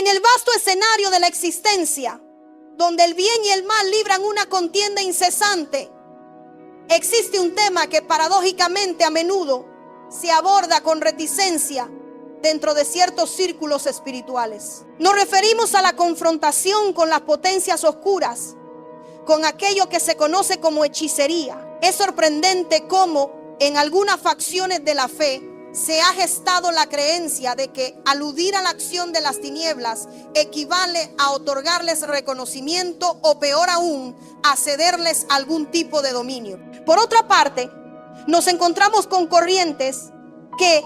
En el vasto escenario de la existencia, donde el bien y el mal libran una contienda incesante, existe un tema que paradójicamente a menudo se aborda con reticencia dentro de ciertos círculos espirituales. Nos referimos a la confrontación con las potencias oscuras, con aquello que se conoce como hechicería. Es sorprendente cómo en algunas facciones de la fe se ha gestado la creencia de que aludir a la acción de las tinieblas equivale a otorgarles reconocimiento o, peor aún, a cederles algún tipo de dominio. Por otra parte, nos encontramos con corrientes que,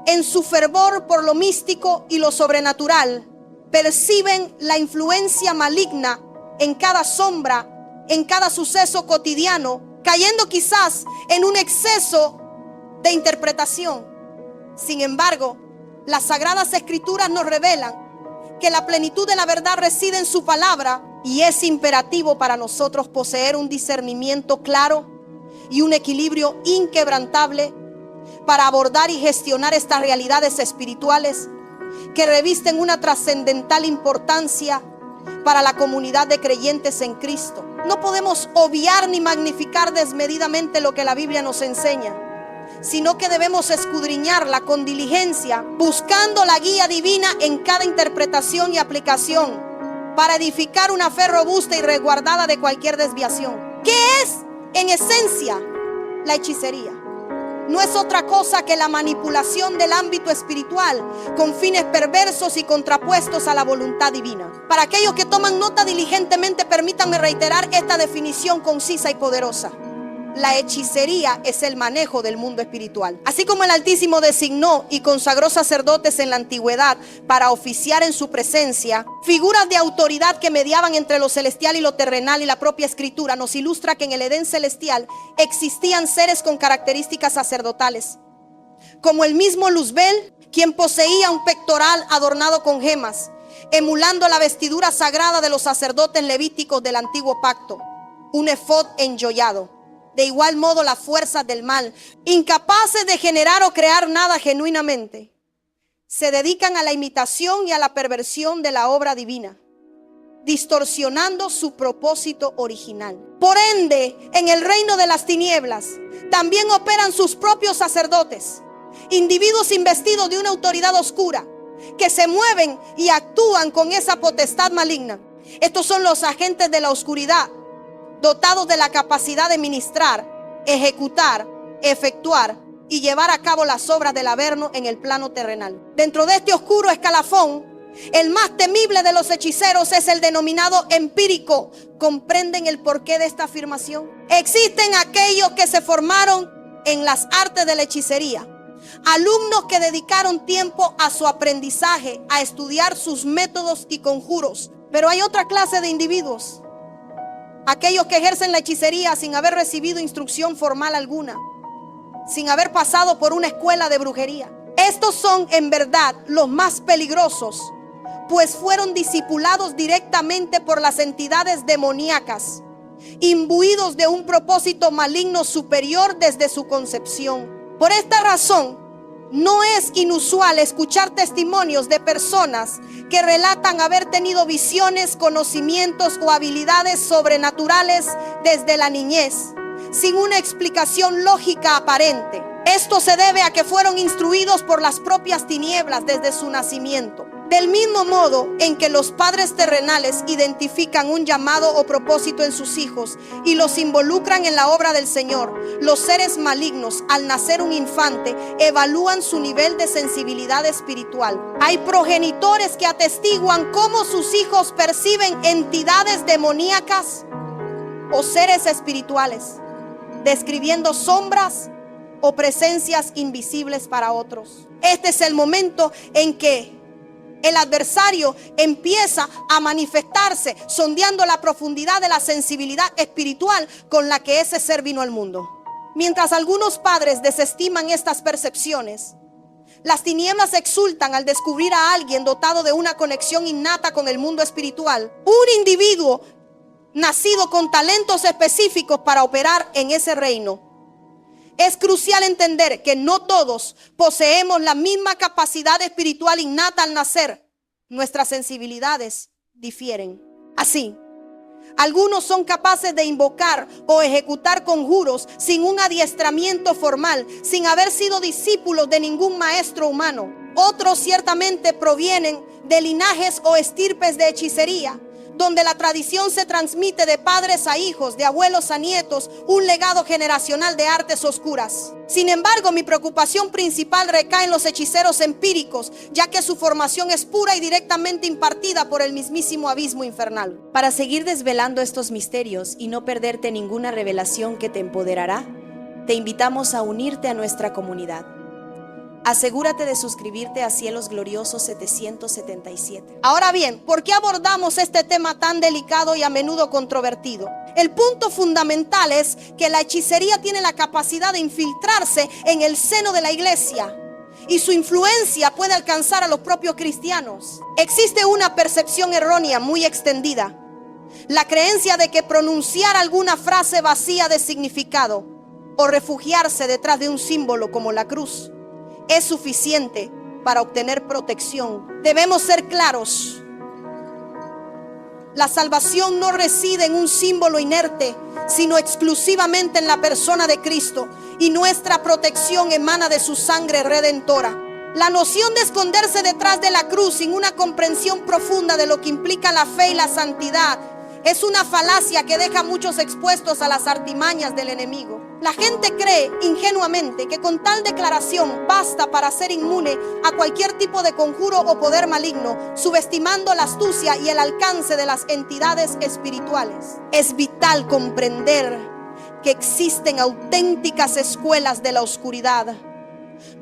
en su fervor por lo místico y lo sobrenatural, perciben la influencia maligna en cada sombra, en cada suceso cotidiano, cayendo quizás en un exceso de interpretación. Sin embargo, las Sagradas Escrituras nos revelan que la plenitud de la verdad reside en su palabra, y es imperativo para nosotros poseer un discernimiento claro y un equilibrio inquebrantable para abordar y gestionar estas realidades espirituales que revisten una trascendental importancia para la comunidad de creyentes en Cristo. No podemos obviar ni magnificar desmedidamente lo que la Biblia nos enseña, sino que debemos escudriñarla con diligencia, buscando la guía divina en cada interpretación y aplicación para edificar una fe robusta y resguardada de cualquier desviación. ¿Qué es, en esencia, la hechicería? No es otra cosa que la manipulación del ámbito espiritual con fines perversos y contrapuestos a la voluntad divina. Para aquellos que toman nota diligentemente, permítanme reiterar esta definición concisa y poderosa. La hechicería es el manejo del mundo espiritual. Así como el Altísimo designó y consagró sacerdotes en la antigüedad para oficiar en su presencia, figuras de autoridad que mediaban entre lo celestial y lo terrenal, y la propia Escritura nos ilustra que en el Edén celestial existían seres con características sacerdotales, como el mismo Luzbel, quien poseía un pectoral adornado con gemas, emulando la vestidura sagrada de los sacerdotes levíticos del antiguo pacto, un efod enjollado. De igual modo, las fuerzas del mal, incapaces de generar o crear nada genuinamente, se dedican a la imitación y a la perversión de la obra divina, distorsionando su propósito original. Por ende, en el reino de las tinieblas también operan sus propios sacerdotes, individuos investidos de una autoridad oscura, que se mueven y actúan con esa potestad maligna. Estos son los agentes de la oscuridad, dotados de la capacidad de ministrar, ejecutar, efectuar y llevar a cabo las obras del Averno en el plano terrenal. Dentro de este oscuro escalafón, el más temible de los hechiceros es el denominado empírico. ¿Comprenden el porqué de esta afirmación? Existen aquellos que se formaron en las artes de la hechicería, alumnos que dedicaron tiempo a su aprendizaje, a estudiar sus métodos y conjuros. Pero hay otra clase de individuos, aquellos que ejercen la hechicería sin haber recibido instrucción formal alguna, sin haber pasado por una escuela de brujería. Estos son en verdad los más peligrosos, pues fueron discipulados directamente por las entidades demoníacas, imbuidos de un propósito maligno superior desde su concepción. Por esta razón, no es inusual escuchar testimonios de personas que relatan haber tenido visiones, conocimientos o habilidades sobrenaturales desde la niñez, sin una explicación lógica aparente. Esto se debe a que fueron instruidos por las propias tinieblas desde su nacimiento. Del mismo modo en que los padres terrenales identifican un llamado o propósito en sus hijos y los involucran en la obra del Señor, los seres malignos, al nacer un infante, evalúan su nivel de sensibilidad espiritual. Hay progenitores que atestiguan cómo sus hijos perciben entidades demoníacas o seres espirituales, describiendo sombras o presencias invisibles para otros. Este es el momento en que el adversario empieza a manifestarse, sondeando la profundidad de la sensibilidad espiritual con la que ese ser vino al mundo. Mientras algunos padres desestiman estas percepciones, las tinieblas exultan al descubrir a alguien dotado de una conexión innata con el mundo espiritual, un individuo nacido con talentos específicos para operar en ese reino. Es crucial entender que no todos poseemos la misma capacidad espiritual innata al nacer. nuestras sensibilidades difieren. Así, algunos son capaces de invocar o ejecutar conjuros sin un adiestramiento formal, sin haber sido discípulos de ningún maestro humano. Otros ciertamente provienen de linajes o estirpes de hechicería, donde la tradición se transmite de padres a hijos, de abuelos a nietos, un legado generacional de artes oscuras. Sin embargo, mi preocupación principal recae en los hechiceros empíricos, ya que su formación es pura y directamente impartida por el mismísimo abismo infernal. Para seguir desvelando estos misterios y no perderte ninguna revelación que te empoderará, te invitamos a unirte a nuestra comunidad. Asegúrate de suscribirte a Cielos Gloriosos 777. Ahora bien, ¿por qué abordamos este tema tan delicado y a menudo controvertido? El punto fundamental es que la hechicería tiene la capacidad de infiltrarse en el seno de la iglesia y su influencia puede alcanzar a los propios cristianos. Existe una percepción errónea muy extendida: la creencia de que pronunciar alguna frase vacía de significado o refugiarse detrás de un símbolo como la cruz es suficiente para obtener protección. Debemos ser claros: la salvación no reside en un símbolo inerte, sino exclusivamente en la persona de Cristo, y nuestra protección emana de su sangre redentora. La noción de esconderse detrás de la cruz sin una comprensión profunda de lo que implica la fe y la santidad es una falacia que deja a muchos expuestos a las artimañas del enemigo. La gente cree ingenuamente que con tal declaración basta para ser inmune a cualquier tipo de conjuro o poder maligno, subestimando la astucia y el alcance de las entidades espirituales. Es vital comprender que existen auténticas escuelas de la oscuridad,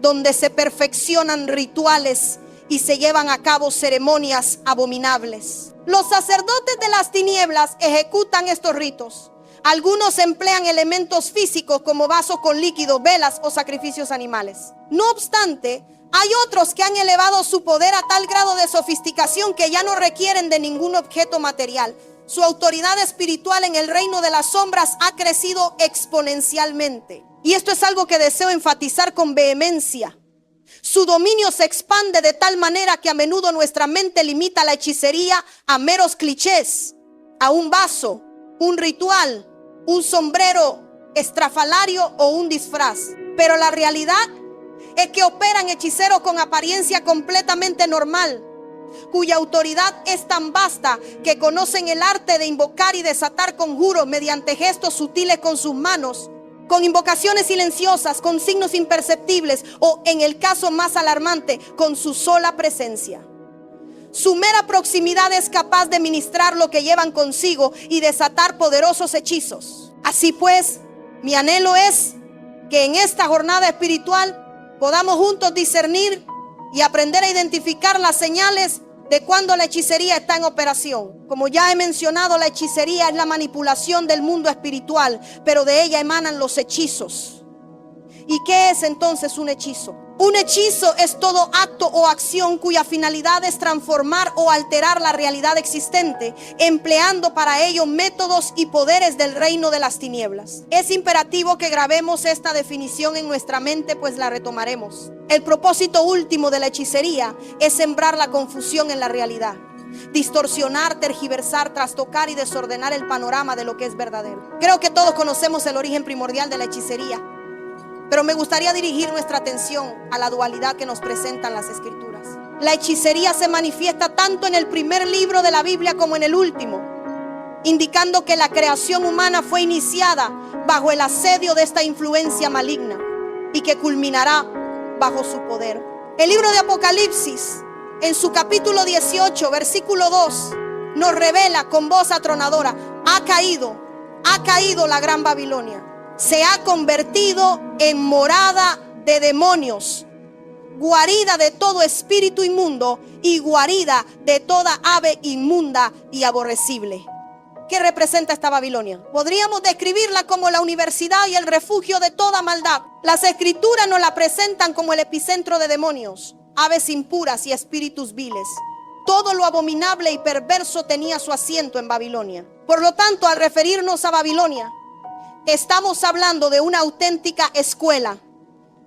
donde se perfeccionan rituales y se llevan a cabo ceremonias abominables. Los sacerdotes de las tinieblas ejecutan estos ritos. Algunos emplean elementos físicos como vasos con líquido, velas o sacrificios animales. No obstante, hay otros que han elevado su poder a tal grado de sofisticación que ya no requieren de ningún objeto material. Su autoridad espiritual en el reino de las sombras ha crecido exponencialmente. Y esto es algo que deseo enfatizar con vehemencia. Su dominio se expande de tal manera que a menudo nuestra mente limita la hechicería a meros clichés, a un vaso, un ritual, un sombrero estrafalario o un disfraz. Pero la realidad es que operan hechiceros con apariencia completamente normal, cuya autoridad es tan vasta que conocen el arte de invocar y desatar conjuros mediante gestos sutiles con sus manos, con invocaciones silenciosas, con signos imperceptibles o, en el caso más alarmante, con su sola presencia. Su mera proximidad es capaz de ministrar lo que llevan consigo y desatar poderosos hechizos. Así pues, mi anhelo es que en esta jornada espiritual podamos juntos discernir y aprender a identificar las señales de cuando la hechicería está en operación. Como ya he mencionado, la hechicería es la manipulación del mundo espiritual, pero de ella emanan los hechizos. ¿Y qué es entonces un hechizo? Un hechizo es todo acto o acción cuya finalidad es transformar o alterar la realidad existente, empleando para ello métodos y poderes del reino de las tinieblas. Es imperativo que grabemos esta definición en nuestra mente, pues la retomaremos. El propósito último de la hechicería es sembrar la confusión en la realidad, distorsionar, tergiversar, trastocar y desordenar el panorama de lo que es verdadero. Creo que todos conocemos el origen primordial de la hechicería, pero me gustaría dirigir nuestra atención a la dualidad que nos presentan las Escrituras. La hechicería se manifiesta tanto en el primer libro de la Biblia como en el último, indicando que la creación humana fue iniciada bajo el asedio de esta influencia maligna y que culminará bajo su poder. El libro de Apocalipsis, en su capítulo 18, versículo 2, nos revela con voz atronadora: ha caído la gran Babilonia. Se ha convertido en morada de demonios, guarida de todo espíritu inmundo y guarida de toda ave inmunda y aborrecible. ¿Qué representa esta Babilonia? Podríamos describirla como la universidad y el refugio de toda maldad. Las Escrituras nos la presentan como el epicentro de demonios, aves impuras y espíritus viles. Todo lo abominable y perverso tenía su asiento en Babilonia. Por lo tanto, al referirnos a Babilonia, estamos hablando de una auténtica escuela,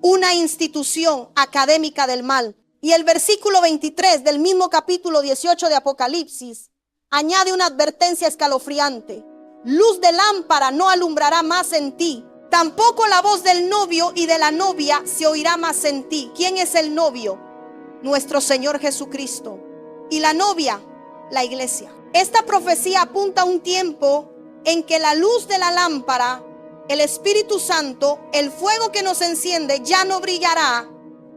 una institución académica del mal, Y el versículo 23 del mismo capítulo 18 de Apocalipsis añade una advertencia escalofriante. Luz de lámpara no alumbrará más en ti. Tampoco la voz del novio y de la novia se oirá más en ti. ¿Quién es el novio? Nuestro Señor Jesucristo. Y la novia, la iglesia. Esta profecía apunta a un tiempo en que la luz de la lámpara, el Espíritu Santo, el fuego que nos enciende, ya no brillará.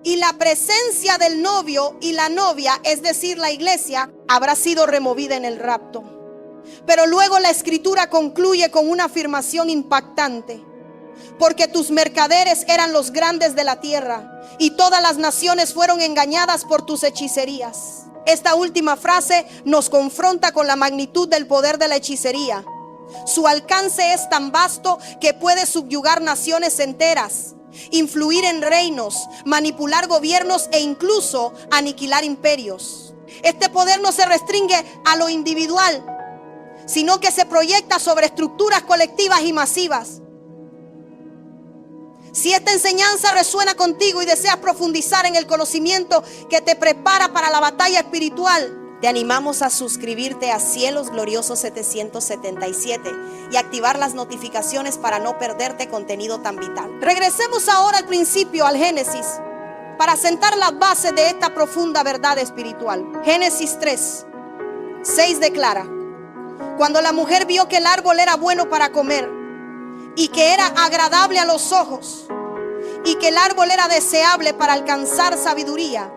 Y la presencia del novio y la novia, es decir, la iglesia, habrá sido removida en el rapto. Pero luego la escritura concluye con una afirmación impactante. Porque tus mercaderes eran los grandes de la tierra, y todas las naciones fueron engañadas por tus hechicerías. Esta última frase nos confronta con la magnitud del poder de la hechicería. Su alcance es tan vasto que puede subyugar naciones enteras, influir en reinos, manipular gobiernos e incluso aniquilar imperios. Este poder no se restringe a lo individual, sino que se proyecta sobre estructuras colectivas y masivas. Si esta enseñanza resuena contigo y deseas profundizar en el conocimiento que te prepara para la batalla espiritual, te animamos a suscribirte a Cielos Gloriosos 777 y activar las notificaciones para no perderte contenido tan vital. Regresemos ahora al principio, al Génesis, para sentar las bases de esta profunda verdad espiritual. Génesis 3:6 declara: cuando la mujer vio que el árbol era bueno para comer y que era agradable a los ojos y que el árbol era deseable para alcanzar sabiduría,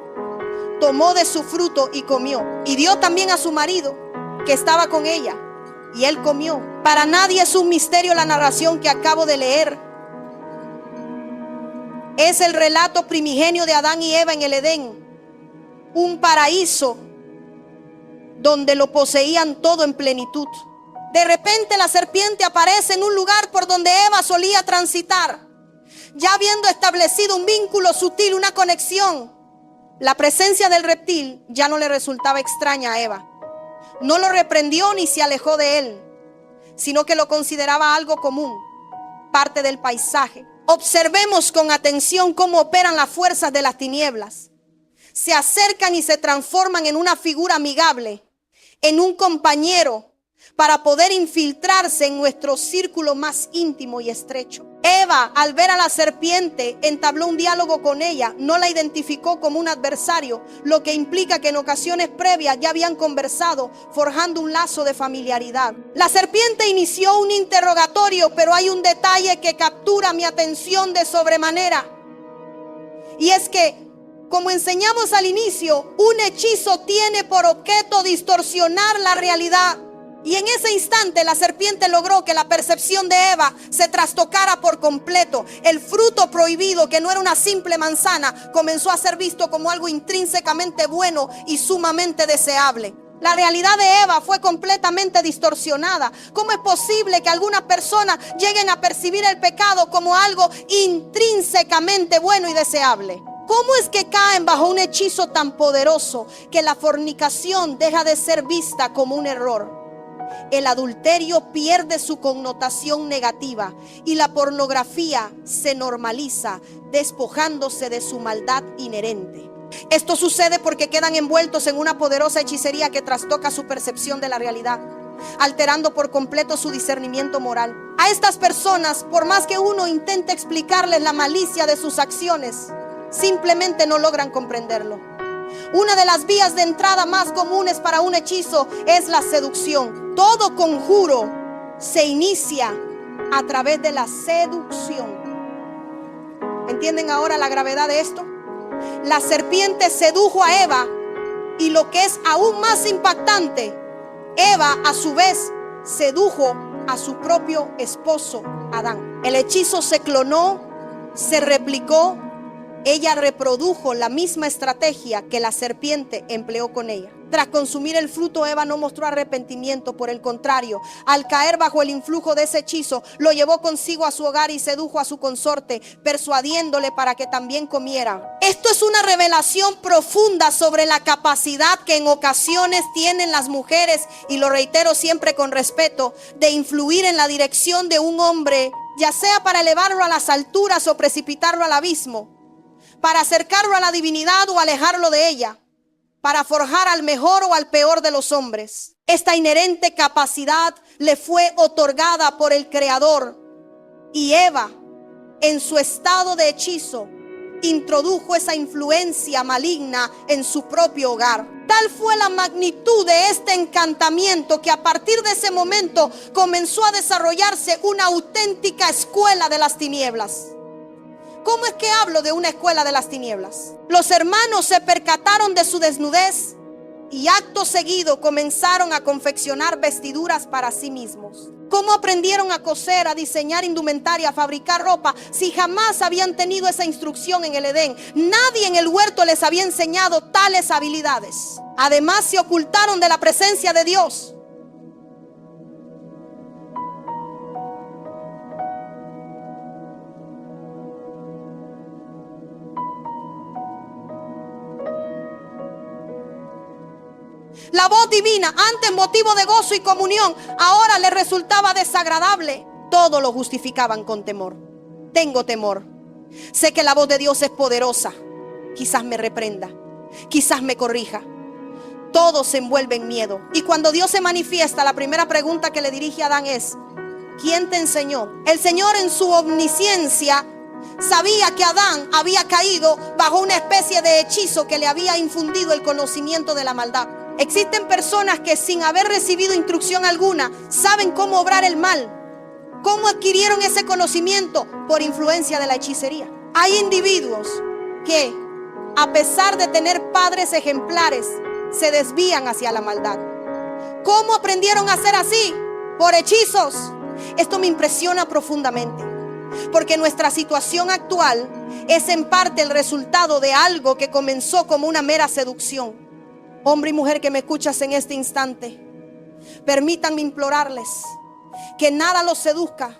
tomó de su fruto y comió, y dio también a su marido que estaba con ella, y él comió. Para nadie es un misterio la narración que acabo de leer. Es el relato primigenio de Adán y Eva en el Edén, un paraíso donde lo poseían todo en plenitud. De repente la serpiente aparece en un lugar por donde Eva solía transitar, ya habiendo establecido un vínculo sutil, una conexión. La presencia del reptil ya no le resultaba extraña a Eva. No lo reprendió ni se alejó de él, sino que lo consideraba algo común, parte del paisaje. Observemos con atención cómo operan las fuerzas de las tinieblas. Se acercan y se transforman en una figura amigable, en un compañero, para poder infiltrarse en nuestro círculo más íntimo y estrecho. Eva, al ver a la serpiente, entabló un diálogo con ella, no la identificó como un adversario, lo que implica que en ocasiones previas ya habían conversado, forjando un lazo de familiaridad. La serpiente inició un interrogatorio, pero hay un detalle que captura mi atención de sobremanera. Y es que, como enseñamos al inicio, un hechizo tiene por objeto distorsionar la realidad. Y en ese instante la serpiente logró que la percepción de Eva se trastocara por completo. El fruto prohibido, que no era una simple manzana, comenzó a ser visto como algo intrínsecamente bueno y sumamente deseable. La realidad de Eva fue completamente distorsionada. ¿Cómo es posible que algunas personas lleguen a percibir el pecado como algo intrínsecamente bueno y deseable? ¿Cómo es que caen bajo un hechizo tan poderoso que la fornicación deja de ser vista como un error? El adulterio pierde su connotación negativa y la pornografía se normaliza, despojándose de su maldad inherente. Esto sucede porque quedan envueltos en una poderosa hechicería que trastoca su percepción de la realidad, alterando por completo su discernimiento moral. A estas personas, por más que uno intente explicarles la malicia de sus acciones, simplemente no logran comprenderlo. Una de las vías de entrada más comunes para un hechizo es la seducción. Todo conjuro se inicia a través de la seducción. ¿Entienden ahora la gravedad de esto? La serpiente sedujo a Eva, y lo que es aún más impactante, Eva a su vez sedujo a su propio esposo Adán. El hechizo se clonó, se replicó. Ella reprodujo la misma estrategia que la serpiente empleó con ella. Tras consumir el fruto, Eva no mostró arrepentimiento. Por el contrario, al caer bajo el influjo de ese hechizo, lo llevó consigo a su hogar y sedujo a su consorte, persuadiéndole para que también comiera. Esto es una revelación profunda sobre la capacidad que en ocasiones tienen las mujeres, y lo reitero siempre con respeto, de influir en la dirección de un hombre, ya sea para elevarlo a las alturas o precipitarlo al abismo. para acercarlo a la divinidad o alejarlo de ella, para forjar al mejor o al peor de los hombres. Esta inherente capacidad le fue otorgada por el Creador, y Eva, en su estado de hechizo, introdujo esa influencia maligna en su propio hogar. Tal fue la magnitud de este encantamiento que a partir de ese momento comenzó a desarrollarse una auténtica escuela de las tinieblas. ¿Cómo es que hablo de una escuela de las tinieblas? Los hermanos se percataron de su desnudez y acto seguido comenzaron a confeccionar vestiduras para sí mismos. ¿Cómo aprendieron a coser, a diseñar indumentaria, a fabricar ropa, si jamás habían tenido esa instrucción en el Edén? Nadie en el huerto les había enseñado tales habilidades. Además, se ocultaron de la presencia de Dios. La voz divina, antes motivo de gozo y comunión, ahora le resultaba desagradable. Todo lo justificaban con temor. Tengo temor. Sé que la voz de Dios es poderosa. Quizás me reprenda, quizás me corrija. Todo se envuelve en miedo. Y cuando Dios se manifiesta, la primera pregunta que le dirige a Adán es: ¿quién te enseñó? El Señor, en su omnisciencia, sabía que Adán había caído bajo una especie de hechizo que le había infundido el conocimiento de la maldad. Existen personas que sin haber recibido instrucción alguna saben cómo obrar el mal. ¿Cómo adquirieron ese conocimiento? Por influencia de la hechicería. Hay individuos que, a pesar de tener padres ejemplares, se desvían hacia la maldad. ¿Cómo aprendieron a ser así? Por hechizos. Esto me impresiona profundamente, porque nuestra situación actual es en parte el resultado de algo que comenzó como una mera seducción. Hombre y mujer que me escuchas en este instante, permítanme implorarles que nada los seduzca,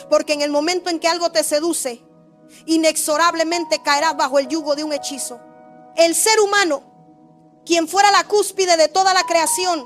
porque en el momento en que algo te seduce, inexorablemente caerás bajo el yugo de un hechizo. El ser humano, quien fuera la cúspide de toda la creación,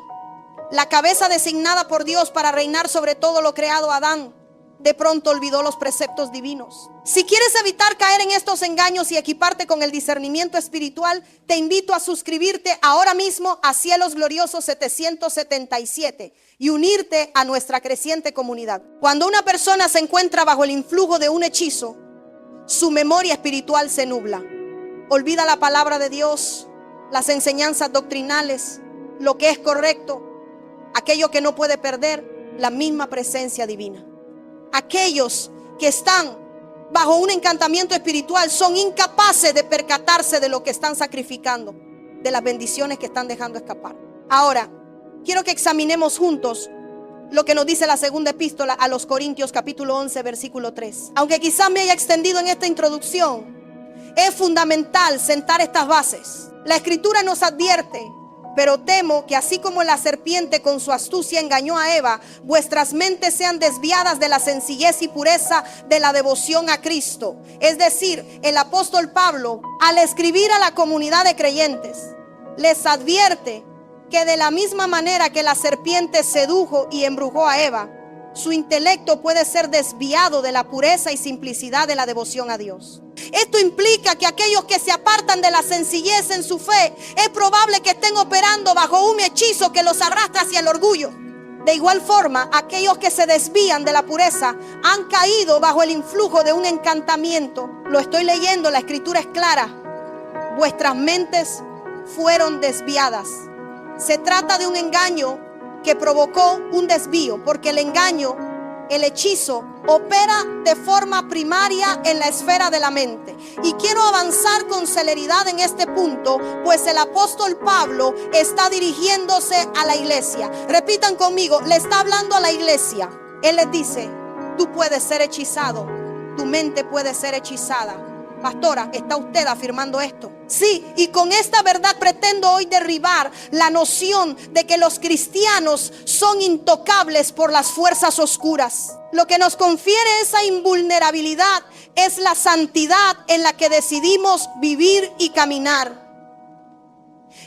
la cabeza designada por Dios para reinar sobre todo lo creado, Adán, de pronto olvidó los preceptos divinos. Si quieres evitar caer en estos engaños y equiparte con el discernimiento espiritual, te invito a suscribirte ahora mismo a Cielos Gloriosos 777 y unirte a nuestra creciente comunidad. Cuando una persona se encuentra bajo el influjo de un hechizo, su memoria espiritual se nubla. Olvida la palabra de Dios, las enseñanzas doctrinales, lo que es correcto, aquello que no puede perder, la misma presencia divina. Aquellos que están bajo un encantamiento espiritual son incapaces de percatarse de lo que están sacrificando, de las bendiciones que están dejando escapar. Ahora, quiero que examinemos juntos lo que nos dice la segunda epístola a los Corintios, capítulo 11, versículo 3. Aunque quizás me haya extendido en esta introducción, es fundamental sentar estas bases. La Escritura nos advierte: pero temo que así como la serpiente con su astucia engañó a Eva, vuestras mentes sean desviadas de la sencillez y pureza de la devoción a Cristo. Es decir, el apóstol Pablo, al escribir a la comunidad de creyentes, les advierte que de la misma manera que la serpiente sedujo y embrujó a Eva, su intelecto puede ser desviado de la pureza y simplicidad de la devoción a Dios. Esto implica que aquellos que se apartan de la sencillez en su fe, es probable que estén operando bajo un hechizo que los arrastra hacia el orgullo. De igual forma, aquellos que se desvían de la pureza han caído bajo el influjo de un encantamiento. Lo estoy leyendo, la Escritura es clara. Vuestras mentes fueron desviadas. Se trata de un engaño que provocó un desvío, porque el engaño, el hechizo, opera de forma primaria en la esfera de la mente. Y quiero avanzar con celeridad en este punto, pues el apóstol Pablo está dirigiéndose a la iglesia. Repitan conmigo, le está hablando a la iglesia. Él les dice: tú puedes ser hechizado, tu mente puede ser hechizada. Pastora, ¿está usted afirmando esto? Sí, y con esta verdad pretendo hoy derribar la noción de que los cristianos son intocables por las fuerzas oscuras. Lo que nos confiere esa invulnerabilidad es la santidad en la que decidimos vivir y caminar.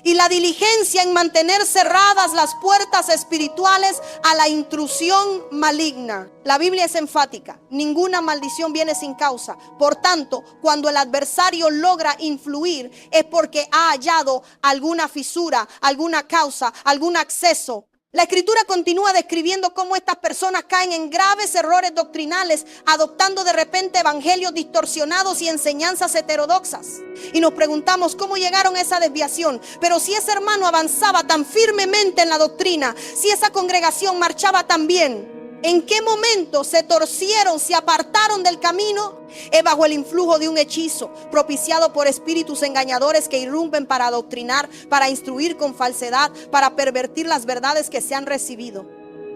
y la diligencia en mantener cerradas las puertas espirituales a la intrusión maligna. La Biblia es enfática: ninguna maldición viene sin causa. Por tanto, cuando el adversario logra influir, es porque ha hallado alguna fisura, alguna causa, algún acceso. La Escritura continúa describiendo cómo estas personas caen en graves errores doctrinales, adoptando de repente evangelios distorsionados y enseñanzas heterodoxas. Y nos preguntamos cómo llegaron a esa desviación. Pero si ese hermano avanzaba tan firmemente en la doctrina, si esa congregación marchaba tan bien, ¿en qué momento se torcieron, se apartaron del camino? Es bajo el influjo de un hechizo propiciado por espíritus engañadores que irrumpen para adoctrinar, para instruir con falsedad, para pervertir las verdades que se han recibido.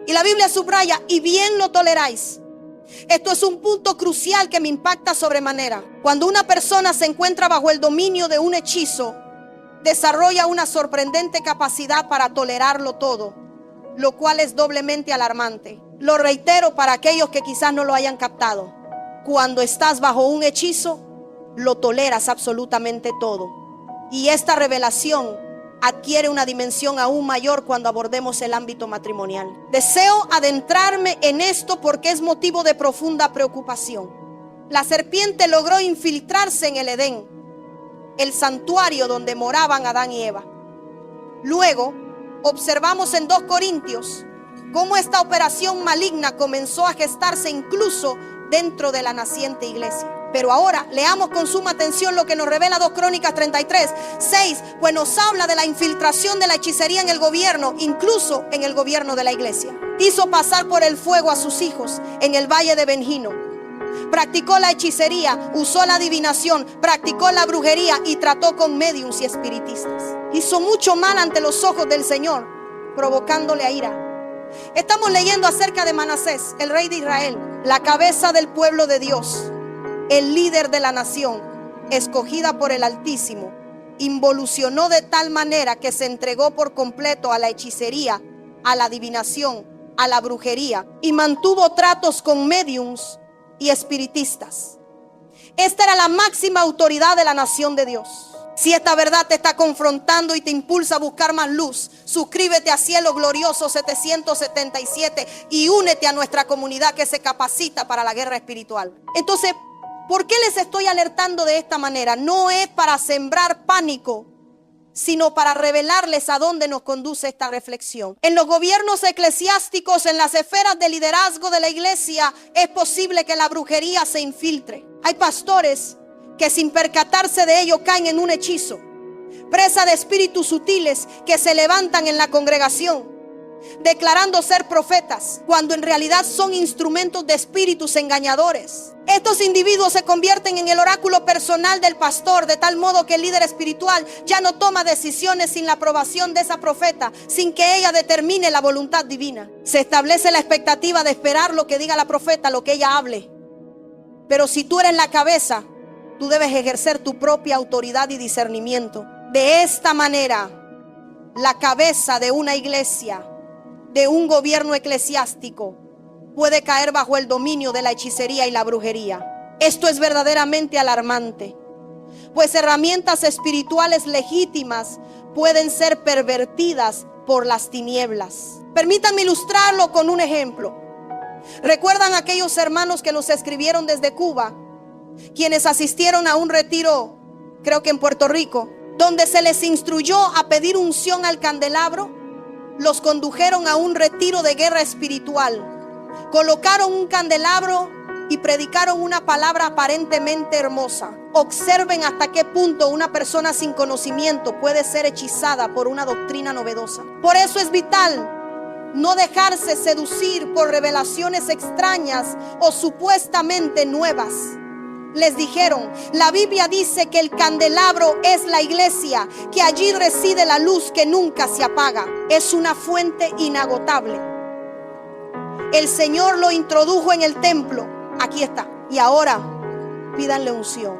Y la Biblia subraya: y bien lo toleráis. Esto es un punto crucial que me impacta sobremanera. Cuando una persona se encuentra bajo el dominio de un hechizo, desarrolla una sorprendente capacidad para tolerarlo todo, lo cual es doblemente alarmante. Lo reitero para aquellos que quizás no lo hayan captado: cuando estás bajo un hechizo, lo toleras absolutamente todo. Y esta revelación adquiere una dimensión aún mayor cuando abordemos el ámbito matrimonial. Deseo adentrarme en esto porque es motivo de profunda preocupación. La serpiente logró infiltrarse en el Edén, el santuario donde moraban Adán y Eva. Luego observamos en 2 Corintios cómo esta operación maligna comenzó a gestarse incluso dentro de la naciente iglesia. Pero ahora leamos con suma atención lo que nos revela 2 Crónicas 33:6, pues nos habla de la infiltración de la hechicería en el gobierno, incluso en el gobierno de la iglesia. Hizo pasar por el fuego a sus hijos en el valle de Ben-Hinnom. Practicó la hechicería, usó la adivinación, practicó la brujería y trató con médiums y espiritistas. Hizo mucho mal ante los ojos del Señor, provocándole a ira. Estamos leyendo acerca de Manasés, el rey de Israel, la cabeza del pueblo de Dios, el líder de la nación, escogida por el Altísimo. Involucionó de tal manera que se entregó por completo a la hechicería, a la adivinación, a la brujería, y mantuvo tratos con médiums y espiritistas. Esta era la máxima autoridad de la nación de Dios. Si esta verdad te está confrontando y te impulsa a buscar más luz, suscríbete a Cielo Glorioso 777 y únete a nuestra comunidad que se capacita para la guerra espiritual. Entonces, ¿por qué les estoy alertando de esta manera? No es para sembrar pánico, sino para revelarles a dónde nos conduce esta reflexión. En los gobiernos eclesiásticos, en las esferas de liderazgo de la iglesia, es posible que la brujería se infiltre. Hay pastores que sin percatarse de ello caen en un hechizo, presa de espíritus sutiles que se levantan en la congregación, declarando ser profetas, cuando en realidad son instrumentos de espíritus engañadores. Estos individuos se convierten en el oráculo personal del pastor, de tal modo que el líder espiritual ya no toma decisiones sin la aprobación de esa profeta, sin que ella determine la voluntad divina. Se establece la expectativa de esperar lo que diga la profeta, lo que ella hable. Pero si tú eres la cabeza, tú debes ejercer tu propia autoridad y discernimiento. De esta manera, la cabeza de una iglesia, de un gobierno eclesiástico, puede caer bajo el dominio de la hechicería y la brujería. Esto es verdaderamente alarmante, pues herramientas espirituales legítimas pueden ser pervertidas por las tinieblas. Permítanme ilustrarlo con un ejemplo. ¿Recuerdan aquellos hermanos que nos escribieron desde Cuba, quienes asistieron a un retiro, creo que en Puerto Rico, donde se les instruyó a pedir unción al candelabro? Los condujeron a un retiro de guerra espiritual, colocaron un candelabro y predicaron una palabra aparentemente hermosa. Observen hasta qué punto una persona sin conocimiento puede ser hechizada por una doctrina novedosa. Por eso es vital no dejarse seducir por revelaciones extrañas o supuestamente nuevas. Les dijeron: la Biblia dice que el candelabro es la iglesia, que allí reside la luz que nunca se apaga. Es una fuente inagotable. El Señor lo introdujo en el templo. Aquí está. Y ahora pídanle unción.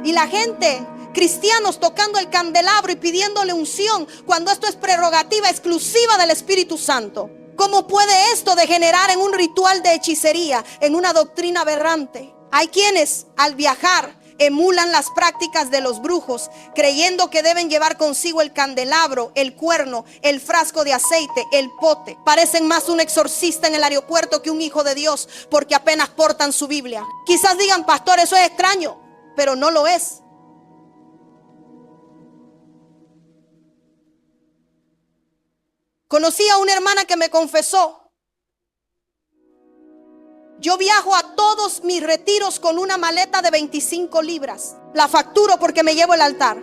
Y la gente, cristianos, tocando el candelabro y pidiéndole unción, cuando esto es prerrogativa exclusiva del Espíritu Santo. ¿Cómo puede esto degenerar en un ritual de hechicería, en una doctrina aberrante? Hay quienes al viajar emulan las prácticas de los brujos, creyendo que deben llevar consigo el candelabro, el cuerno, el frasco de aceite, el pote. Parecen más un exorcista en el aeropuerto que un hijo de Dios, porque apenas portan su Biblia. Quizás digan, pastor, eso es extraño, pero no lo es. Conocí a una hermana que me confesó: yo viajo a todos mis retiros con una maleta de 25 libras. La facturo porque me llevo el altar.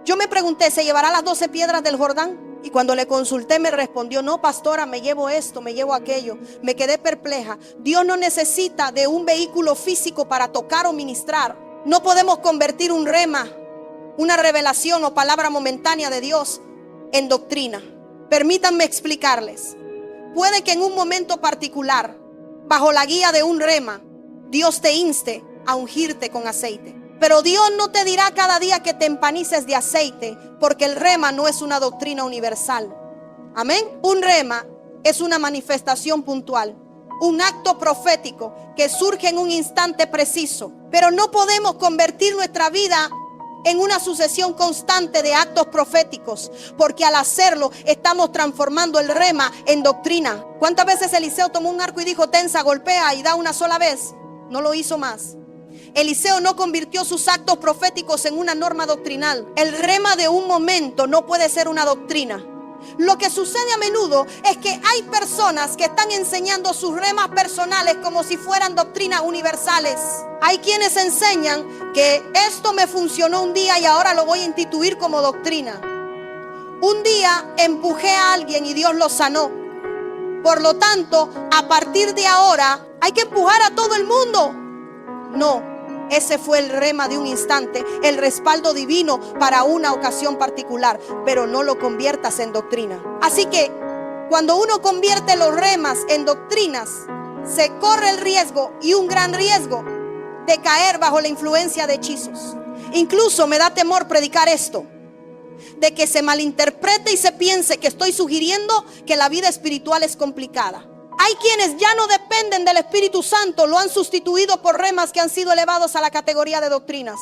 Yo me pregunté, ¿se llevará las 12 piedras del Jordán? Y cuando le consulté me respondió, no, pastora, me llevo esto, me llevo aquello. Me quedé perpleja. Dios no necesita de un vehículo físico para tocar o ministrar. No podemos convertir un rema, una revelación o palabra momentánea de Dios, en doctrina. Permítanme explicarles. Puede que en un momento particular, bajo la guía de un rema, Dios te inste a ungirte con aceite. Pero Dios no te dirá cada día que te empanices de aceite, porque el rema no es una doctrina universal. Amén. Un rema es una manifestación puntual, un acto profético que surge en un instante preciso. Pero no podemos convertir nuestra vida en una sucesión constante de actos proféticos, porque al hacerlo estamos transformando el rema en doctrina. ¿Cuántas veces Eliseo tomó un arco y dijo, tensa, golpea y da una sola vez? No lo hizo más. Eliseo no convirtió sus actos proféticos en una norma doctrinal. El rema de un momento no puede ser una doctrina. Lo que sucede a menudo es que hay personas que están enseñando sus remas personales como si fueran doctrinas universales. Hay quienes enseñan que esto me funcionó un día y ahora lo voy a instituir como doctrina. Un día empujé a alguien y Dios lo sanó. Por lo tanto, a partir de ahora hay que empujar a todo el mundo. No. Ese fue el rema de un instante, el respaldo divino para una ocasión particular, pero no lo conviertas en doctrina. Así que cuando uno convierte los remas en doctrinas, se corre el riesgo, y un gran riesgo, de caer bajo la influencia de hechizos. Incluso me da temor predicar esto, de que se malinterprete y se piense que estoy sugiriendo que la vida espiritual es complicada. Hay quienes ya no dependen del Espíritu Santo, lo han sustituido por remas que han sido elevados a la categoría de doctrinas.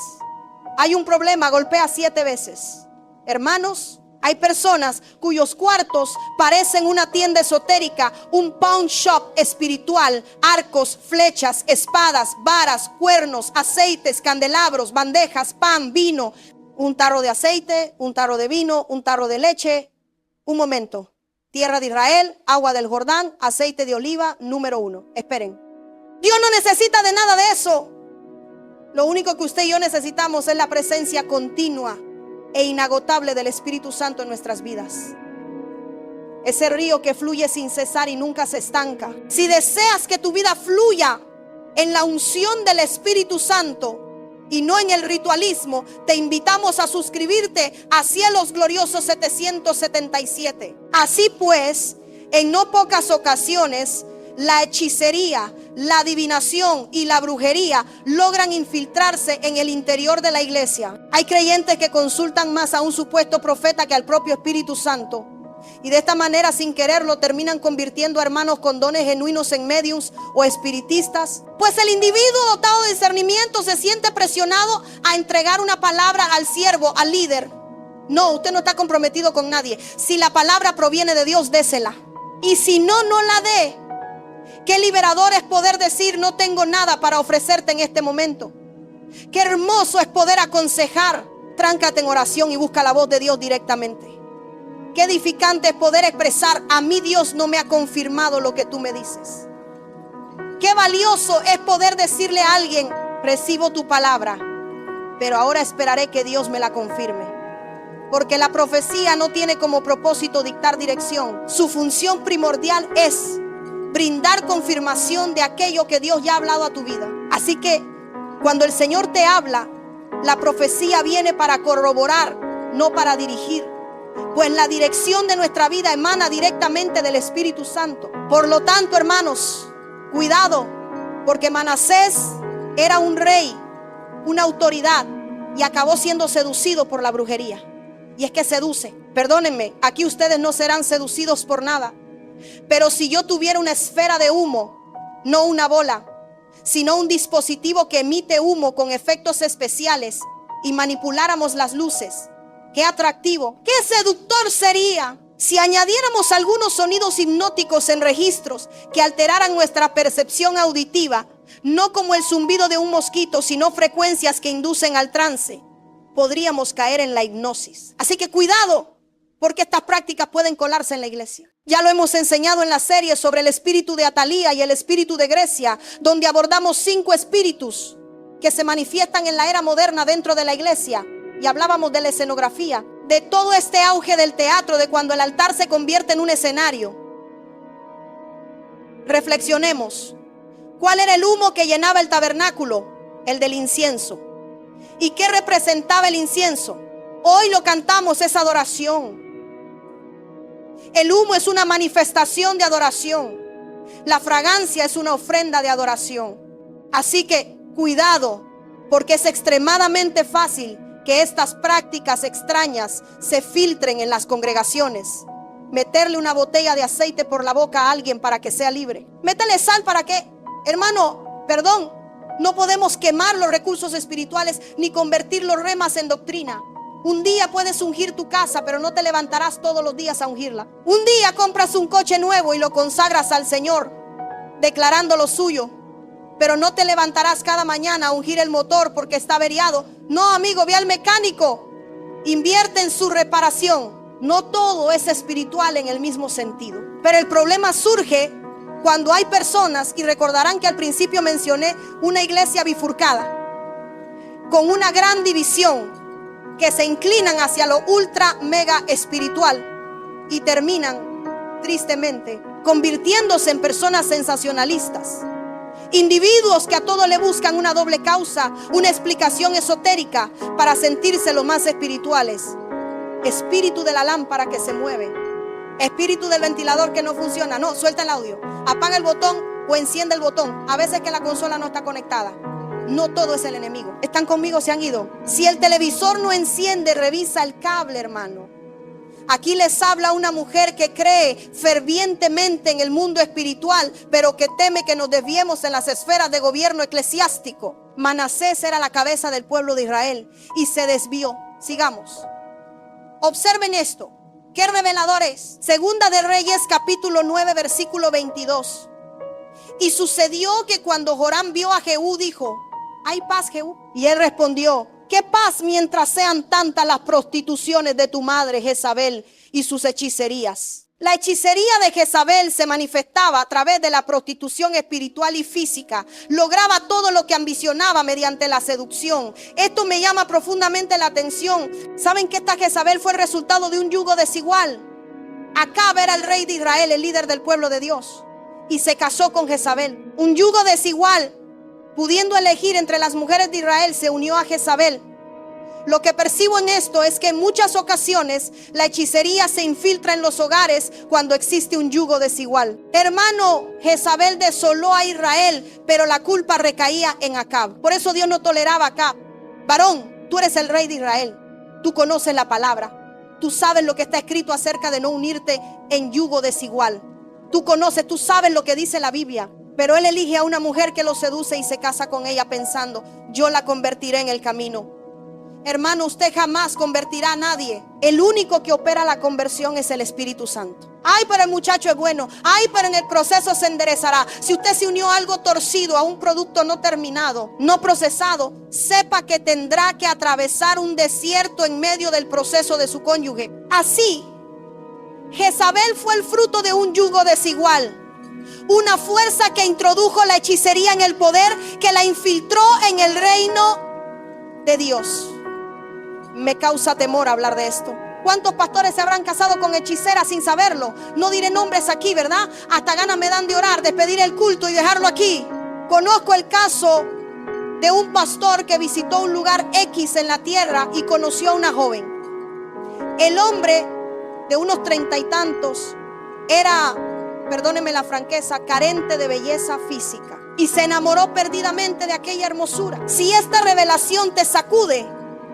Hay un problema, golpea 7 veces. Hermanos, hay personas cuyos cuartos parecen una tienda esotérica, un pawn shop espiritual, arcos, flechas, espadas, varas, cuernos, aceites, candelabros, bandejas, pan, vino, un tarro de aceite, un tarro de vino, un tarro de leche. Un momento. Tierra de Israel, agua del Jordán, aceite de oliva, número 1. Esperen. Dios no necesita de nada de eso. Lo único que usted y yo necesitamos es la presencia continua e inagotable del Espíritu Santo en nuestras vidas. Ese río que fluye sin cesar y nunca se estanca. Si deseas que tu vida fluya en la unción del Espíritu Santo y no en el ritualismo, te invitamos a suscribirte a Cielos Gloriosos 777. Así pues, en no pocas ocasiones, la hechicería, la adivinación y la brujería logran infiltrarse en el interior de la iglesia. Hay creyentes que consultan más a un supuesto profeta que al propio Espíritu Santo, y de esta manera, sin quererlo, terminan convirtiendo a hermanos con dones genuinos en mediums o espiritistas. Pues el individuo dotado de discernimiento se siente presionado a entregar una palabra al siervo, al líder. No, usted no está comprometido con nadie. Si la palabra proviene de Dios, désela. Y si no, no la dé. Qué liberador es poder decir, no tengo nada para ofrecerte en este momento. Qué hermoso es poder aconsejar. Tráncate en oración y busca la voz de Dios directamente. Qué edificante es poder expresar, a mí Dios no me ha confirmado lo que tú me dices. Qué valioso es poder decirle a alguien, recibo tu palabra, pero ahora esperaré que Dios me la confirme. Porque la profecía no tiene como propósito dictar dirección. Su función primordial es brindar confirmación de aquello que Dios ya ha hablado a tu vida. Así que cuando el Señor te habla, la profecía viene para corroborar, no para dirigir. Pues la dirección de nuestra vida emana directamente del Espíritu Santo. Por lo tanto, hermanos, cuidado, porque Manasés era un rey, una autoridad, y acabó siendo seducido por la brujería. Y es que seduce. Perdónenme, aquí ustedes no serán seducidos por nada. Pero si yo tuviera una esfera de humo, no una bola, sino un dispositivo que emite humo con efectos especiales y manipuláramos las luces. Qué atractivo, qué seductor sería si añadiéramos algunos sonidos hipnóticos en registros que alteraran nuestra percepción auditiva, no como el zumbido de un mosquito, sino frecuencias que inducen al trance. Podríamos caer en la hipnosis. Así que cuidado, porque estas prácticas pueden colarse en la iglesia. Ya lo hemos enseñado en la serie sobre el espíritu de Atalía y el espíritu de Grecia, donde abordamos 5 espíritus que se manifiestan en la era moderna dentro de la iglesia. Y hablábamos de la escenografía, de todo este auge del teatro, de cuando el altar se convierte en un escenario. Reflexionemos. ¿Cuál era el humo que llenaba el tabernáculo? El del incienso. ¿Y qué representaba el incienso? Hoy lo cantamos, es adoración. El humo es una manifestación de adoración. La fragancia es una ofrenda de adoración. Así que cuidado, porque es extremadamente fácil que estas prácticas extrañas se filtren en las congregaciones. Meterle una botella de aceite por la boca a alguien para que sea libre. Métele sal para que, hermano, perdón, no podemos quemar los recursos espirituales ni convertir los remas en doctrina. Un día puedes ungir tu casa, pero no te levantarás todos los días a ungirla. Un día compras un coche nuevo y lo consagras al Señor, declarando lo suyo. Pero no te levantarás cada mañana a ungir el motor porque está averiado. No, amigo, ve al mecánico. Invierte en su reparación. No todo es espiritual en el mismo sentido. Pero el problema surge cuando hay personas, y recordarán que al principio mencioné una iglesia bifurcada, con una gran división, que se inclinan hacia lo ultra mega espiritual y terminan tristemente convirtiéndose en personas sensacionalistas. Individuos que a todo le buscan una doble causa, una explicación esotérica para sentirse lo más espirituales. Espíritu de la lámpara que se mueve, espíritu del ventilador que no funciona. No, suelta el audio, apaga el botón o enciende el botón. A veces que la consola no está conectada. No todo es el enemigo. ¿Están conmigo? ¿Se han ido? Si el televisor no enciende, revisa el cable, hermano. Aquí les habla una mujer que cree fervientemente en el mundo espiritual, pero que teme que nos desviemos en las esferas de gobierno eclesiástico. Manasés era la cabeza del pueblo de Israel y se desvió. Sigamos. Observen esto. ¿Qué revelador es? Segunda de Reyes, capítulo 9, versículo 22. Y sucedió que cuando Joram vio a Jehú, dijo: ¿hay paz, Jehú? Y él respondió: ¿qué paz mientras sean tantas las prostituciones de tu madre Jezabel y sus hechicerías? La hechicería de Jezabel se manifestaba a través de la prostitución espiritual y física. Lograba todo lo que ambicionaba mediante la seducción. Esto me llama profundamente la atención. ¿Saben que esta Jezabel fue el resultado de un yugo desigual? Acab era el rey de Israel, el líder del pueblo de Dios, y se casó con Jezabel. Un yugo desigual. Pudiendo elegir entre las mujeres de Israel, se unió a Jezabel. Lo que percibo en esto es que en muchas ocasiones la hechicería se infiltra en los hogares cuando existe un yugo desigual. Hermano, Jezabel desoló a Israel, pero la culpa recaía en Acab. Por eso Dios no toleraba a Acab. Varón, tú eres el rey de Israel. Tú conoces la palabra. Tú sabes lo que está escrito acerca de no unirte en yugo desigual. Tú conoces, tú sabes lo que dice la Biblia. Pero él elige a una mujer que lo seduce y se casa con ella pensando: yo la convertiré en el camino. Hermano, usted jamás convertirá a nadie. El único que opera la conversión es el Espíritu Santo. Ay, pero el muchacho es bueno. Ay, pero en el proceso se enderezará. Si usted se unió a algo torcido, a un producto no terminado, no procesado, sepa que tendrá que atravesar un desierto en medio del proceso de su cónyuge. Así, Jezabel fue el fruto de un yugo desigual. Una fuerza que introdujo la hechicería en el poder, que la infiltró en el reino de Dios. Me causa temor hablar de esto. ¿Cuántos pastores se habrán casado con hechiceras sin saberlo? No diré nombres aquí, ¿verdad? Hasta ganas me dan de orar, despedir el culto y dejarlo aquí. Conozco el caso de un pastor que visitó un lugar X en la tierra y conoció a una joven. El hombre de unos 30 y tantos era, perdónenme la franqueza, carente de belleza física, y se enamoró perdidamente de aquella hermosura. Si esta revelación te sacude,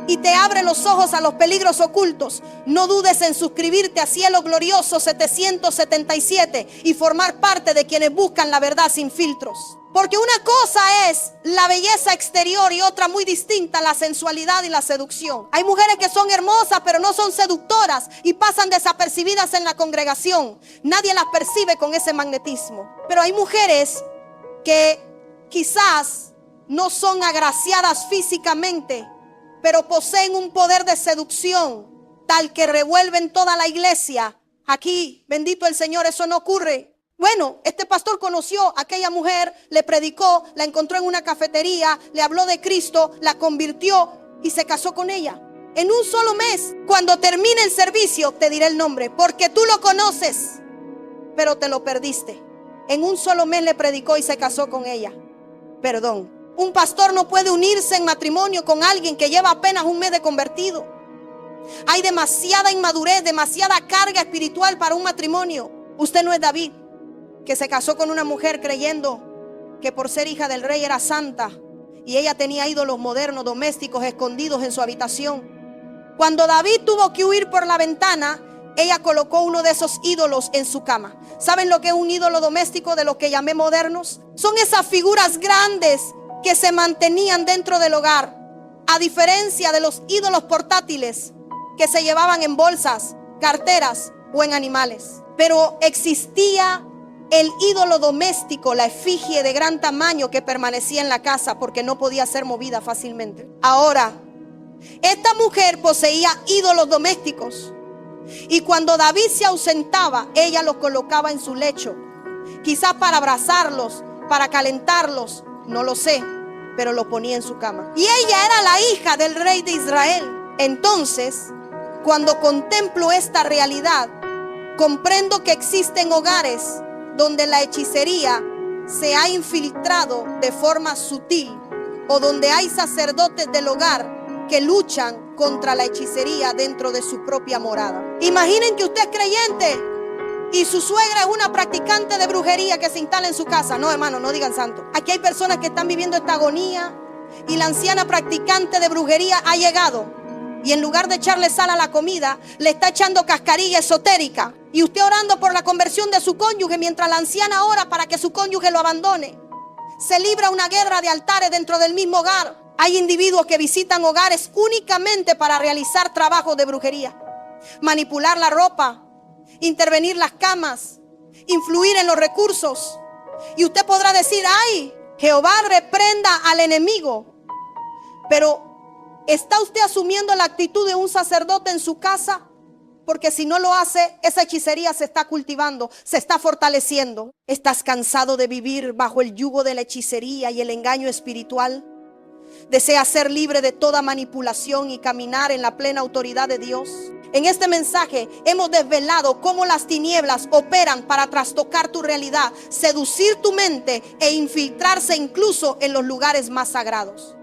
y te abre los ojos a los peligros ocultos, no dudes en suscribirte a Cielo Glorioso 777 y formar parte de quienes buscan la verdad sin filtros. Porque una cosa es la belleza exterior y otra muy distinta, la sensualidad y la seducción. Hay mujeres que son hermosas pero no son seductoras y pasan desapercibidas en la congregación. Nadie las percibe con ese magnetismo. Pero hay mujeres que quizás no son agraciadas físicamente, pero poseen un poder de seducción tal que revuelven toda la iglesia. Aquí, bendito el Señor, eso no ocurre. Bueno, este pastor conoció a aquella mujer, le predicó, la encontró en una cafetería, le habló de Cristo, la convirtió y se casó con ella. En un solo mes, cuando termine el servicio, te diré el nombre, porque tú lo conoces, pero te lo perdiste. En un solo mes le predicó y se casó con ella. Perdón. Un pastor no puede unirse en matrimonio con alguien que lleva apenas un mes de convertido. Hay demasiada inmadurez, demasiada carga espiritual para un matrimonio. Usted no es David, que se casó con una mujer creyendo que por ser hija del rey era santa y ella tenía ídolos modernos, domésticos, escondidos en su habitación. Cuando David tuvo que huir por la ventana, ella colocó uno de esos ídolos en su cama. ¿Saben lo que es un ídolo doméstico de los que llamé modernos? Son esas figuras grandes que se mantenían dentro del hogar, a diferencia de los ídolos portátiles que se llevaban en bolsas, carteras o en animales. Pero existía el ídolo doméstico, la efigie de gran tamaño que permanecía en la casa porque no podía ser movida fácilmente. Ahora, esta mujer poseía ídolos domésticos y cuando David se ausentaba, ella los colocaba en su lecho, quizás para abrazarlos, para calentarlos, no lo sé, pero lo ponía en su cama. Y ella era la hija del rey de Israel. Entonces, cuando contemplo esta realidad, comprendo que existen hogares donde la hechicería se ha infiltrado de forma sutil, o donde hay sacerdotes del hogar que luchan contra la hechicería dentro de su propia morada. Imaginen que usted es creyente y su suegra es una practicante de brujería que se instala en su casa. No, hermano, no digan santo. Aquí hay personas que están viviendo esta agonía y la anciana practicante de brujería ha llegado y en lugar de echarle sal a la comida, le está echando cascarilla esotérica. Y usted orando por la conversión de su cónyuge mientras la anciana ora para que su cónyuge lo abandone. Se libra una guerra de altares dentro del mismo hogar. Hay individuos que visitan hogares únicamente para realizar trabajos de brujería. Manipular la ropa, intervenir las camas, influir en los recursos. Y usted podrá decir, ay, Jehová reprenda al enemigo. Pero ¿está usted asumiendo la actitud de un sacerdote en su casa? Porque si no lo hace, esa hechicería se está cultivando, se está fortaleciendo. ¿Estás cansado de vivir bajo el yugo de la hechicería y el engaño espiritual? ¿Deseas ser libre de toda manipulación y caminar en la plena autoridad de Dios? En este mensaje hemos desvelado cómo las tinieblas operan para trastocar tu realidad, seducir tu mente e infiltrarse incluso en los lugares más sagrados.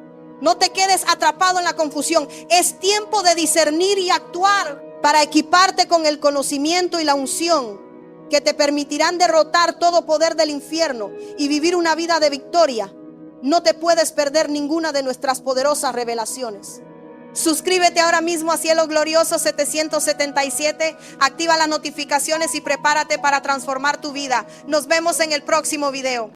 No te quedes atrapado en la confusión. Es tiempo de discernir y actuar para equiparte con el conocimiento y la unción que te permitirán derrotar todo poder del infierno y vivir una vida de victoria. No te puedes perder ninguna de nuestras poderosas revelaciones. Suscríbete ahora mismo a Cielo Glorioso 777, activa las notificaciones y prepárate para transformar tu vida. Nos vemos en el próximo video.